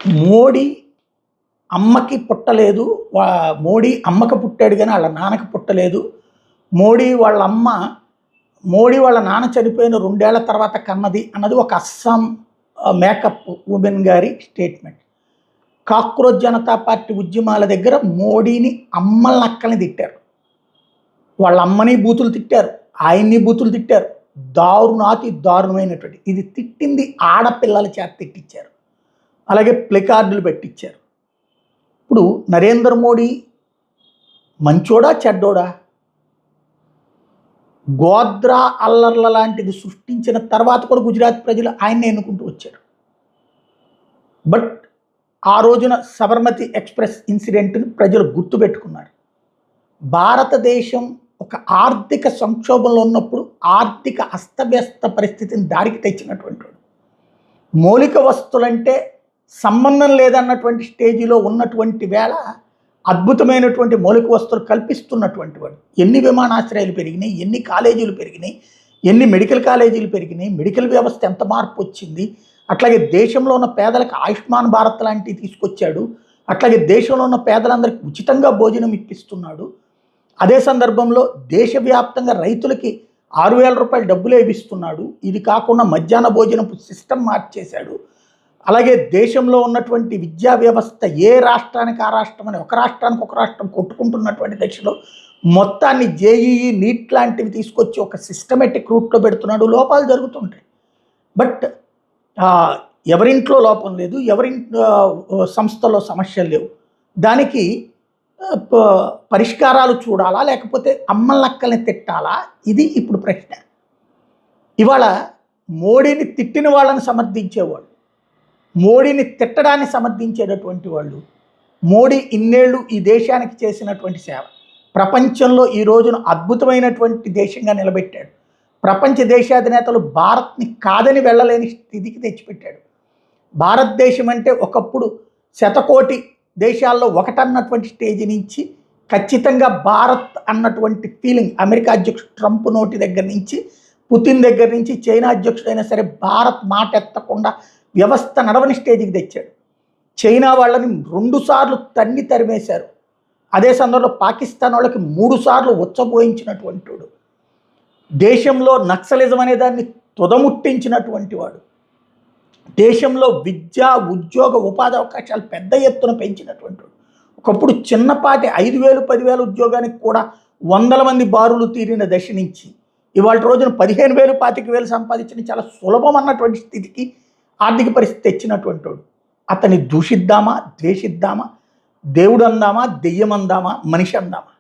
మోడీ అమ్మకి పుట్టలేదు. మోడీ అమ్మకి పుట్టాడు కానీ వాళ్ళ నాన్నకి పుట్టలేదు. మోడీ వాళ్ళ అమ్మ మోడీ వాళ్ళ నాన్న చనిపోయిన 2 ఏళ్ల తర్వాత కన్నది అన్నది ఒక అస్సాం మేకప్ ఉమెన్ గారి స్టేట్మెంట్. కాక్రోచ్ జనతా పార్టీ ఉద్యమాల దగ్గర మోడీని అమ్మల నక్కల్ని తిట్టారు. వాళ్ళ అమ్మని బూతులు తిట్టారు, ఆయన్ని బూతులు తిట్టారు. దారుణాతి దారుణమైనటువంటి ఇది తిట్టింది ఆడపిల్లల చేత తిట్టించారు. అలాగే ప్లెకార్డులు పెట్టించారు. ఇప్పుడు నరేంద్ర మోడీ మంచోడా చెడ్డోడా? గోద్రా అల్లర్ల లాంటిది సృష్టించిన తర్వాత కూడా గుజరాత్ ప్రజలు ఆయన్ని ఎన్నుకుంటూ వచ్చారు. బట్ ఆ రోజున సబర్మతి ఎక్స్ప్రెస్ ఇన్సిడెంట్ని ప్రజలు గుర్తుపెట్టుకున్నారు. భారతదేశం ఒక ఆర్థిక సంక్షోభంలో ఉన్నప్పుడు ఆర్థిక అస్తవ్యస్త పరిస్థితిని దారికి తెచ్చినటువంటి వాడు. మౌలిక వస్తువులంటే సంబంధం లేదన్నటువంటి స్టేజిలో ఉన్నటువంటి వేళ అద్భుతమైనటువంటి మౌలిక వస్తువులు కల్పిస్తున్నటువంటి వాడు. ఎన్ని విమానాశ్రయాలు పెరిగినాయి, ఎన్ని కాలేజీలు పెరిగినాయి, ఎన్ని మెడికల్ కాలేజీలు పెరిగినాయి, మెడికల్ వ్యవస్థ ఎంత మార్పు వచ్చింది. అట్లాగే దేశంలో ఉన్న పేదలకు ఆయుష్మాన్ భారత్ లాంటివి తీసుకొచ్చాడు. అట్లాగే దేశంలో ఉన్న పేదలందరికీ ఉచితంగా భోజనం ఇప్పిస్తున్నాడు. అదే సందర్భంలో దేశవ్యాప్తంగా రైతులకి 6,000 రూపాయలు డబ్బులు ఇస్తున్నాడు. ఇది కాకుండా మధ్యాహ్న భోజనపు సిస్టమ్ మార్చేశాడు. అలాగే దేశంలో ఉన్నటువంటి విద్యా వ్యవస్థ ఏ రాష్ట్రానికి ఆ రాష్ట్రం అని ఒక రాష్ట్రానికి ఒక రాష్ట్రం కొట్టుకుంటున్నటువంటి దశలో మొత్తాన్ని జేఈఈ నీట్ లాంటివి తీసుకొచ్చి ఒక సిస్టమేటిక్ రూట్లో పెడుతున్నాడు. లోపాలు జరుగుతుంటాయి. బట్ ఎవరింట్లో లోపం లేదు, సంస్థలో సమస్యలు లేవు. దానికి పరిష్కారాలు చూడాలా లేకపోతే అమ్మలక్కల్ని తిట్టాలా? ఇది ఇప్పుడు ప్రశ్న. ఇవాళ మోడీని తిట్టిన వాళ్ళని సమర్థించేవాళ్ళు, మోడీని తిట్టడాన్ని సమర్థించేటటువంటి వాళ్ళు, మోడీ ఇన్నేళ్ళు ఈ దేశానికి చేసినటువంటి సేవ ప్రపంచంలో ఈ రోజున అద్భుతమైనటువంటి దేశంగా నిలబెట్టాడు. ప్రపంచ దేశాధినేతలు భారత్ని కాదని వెళ్ళలేని స్థితికి తెచ్చిపెట్టాడు. భారతదేశం అంటే ఒకప్పుడు శతకోటి దేశాల్లో ఒకటన్నటువంటి స్టేజ్ నుంచి ఖచ్చితంగా భారత్ అన్నటువంటి ఫీలింగ్ అమెరికా అధ్యక్షుడు ట్రంప్ నోటి దగ్గర నుంచి, పుతిన్ దగ్గర నుంచి, చైనా అధ్యక్షుడైనా సరే భారత్ మాట ఎత్తకుండా వ్యవస్థ నడవని స్టేజ్కి తెచ్చాడు. చైనా వాళ్ళని 2 సార్లు తరిమేశారు. అదే సందర్భంలో పాకిస్తాన్ వాళ్ళకి 3 సార్లు ఉచ్చబోయించినటువంటి వాడు. దేశంలో నక్సలిజం అనే దాన్ని తుదముట్టించినటువంటి వాడు. దేశంలో విద్య, ఉద్యోగ, ఉపాధి అవకాశాలు పెద్ద ఎత్తున పెంచినటువంటి వాడు. ఒకప్పుడు చిన్నపాటి 5,000, 10,000 ఉద్యోగానికి కూడా 100 మంది బారులు తీరిన దశ నుంచి ఇవాళ రోజున 15,000, 25,000 సంపాదించిన చాలా సులభం అన్నటువంటి స్థితికి ఆర్థిక పరిస్థితి తెచ్చినటువంటి వాడు. అతన్ని దూషిద్దామా, ద్వేషిద్దామా, దేవుడు అందామా, దెయ్యం అందామా, మనిషి అందామా?